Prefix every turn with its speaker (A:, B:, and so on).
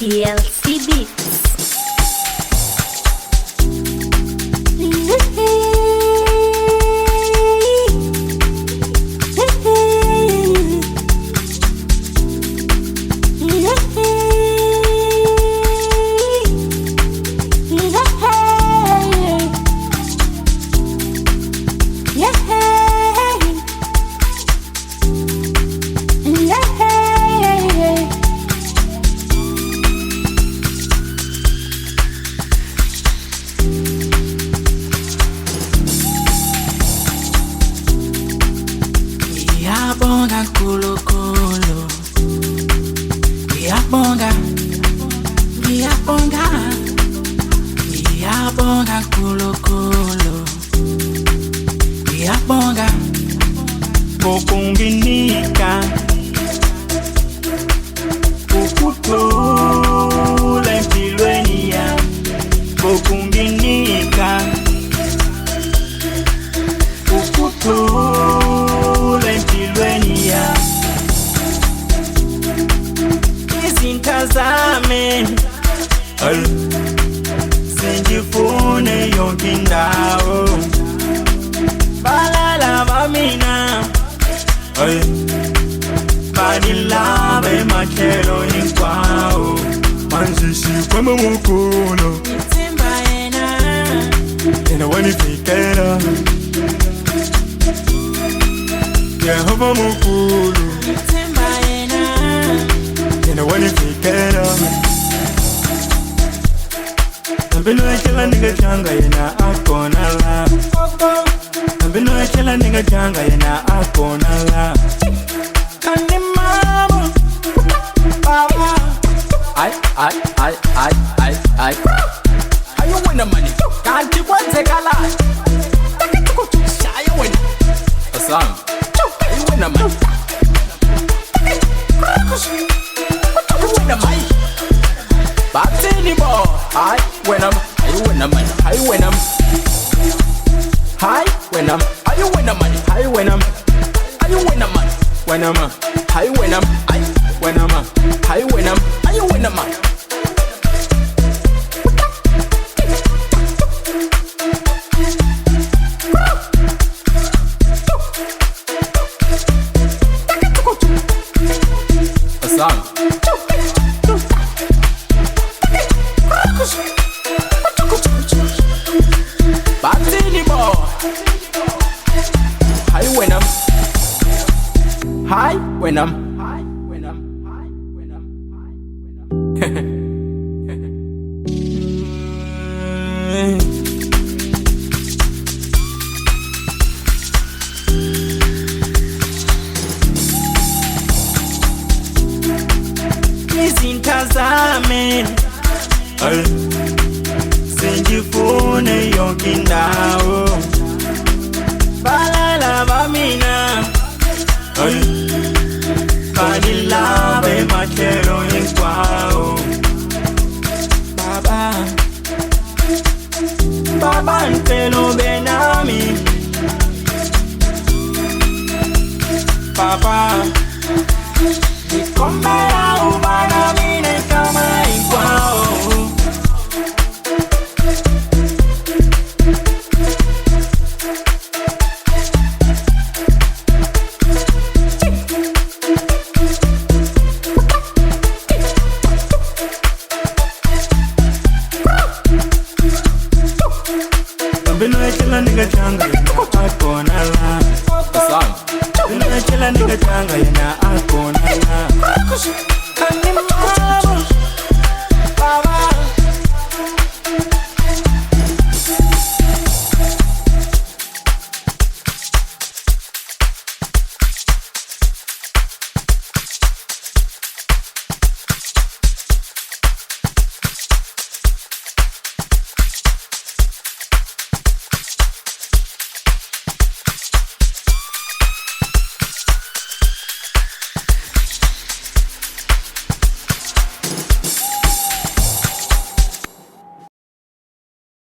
A: Beatz.
B: Ngiyabonga Nkulunkulu, ngiyabonga, ngiyabonga, ngiyabonga Nkulunkulu, ngiyabonga ngokunginika ukuthula empilweni yami, ngokunginika ukuthula empilweni yami. Izinto zami sengifune yonke indawo, balala bamina banilava ematlhelo hinkwawo, manje xikwembu mukulu ngitshemba yena wanivikela. Yehova mukulu ngitshemba yena wanivikela. Hambi no etlela ni nga janga yena akona la, hambi no etlela ni nga janga yena akona la. Kani mama baba ay ayo wena mani kanti kwenzekala shaya wena asam ayo wena mani wena mani bathini bo ay wena ayo wena mani ay wena hay wena ayo wena mani ay wena ayo wena mani wena ma hay wena ay wena ma hay wena ayo wena mani. Bathini bo hay wenam hay wenam hay wenam hay wenam hay wenam. Izinto zami sengifune yonke indawo, balala bamina banilava ematlhelo hinkwawo. Baba ntelo benami Papa nikombela ubana mine kama hinkwawo. Bino etlela nigga janga yena akona la, bino etlela nigga janga yena akona la. Kani mama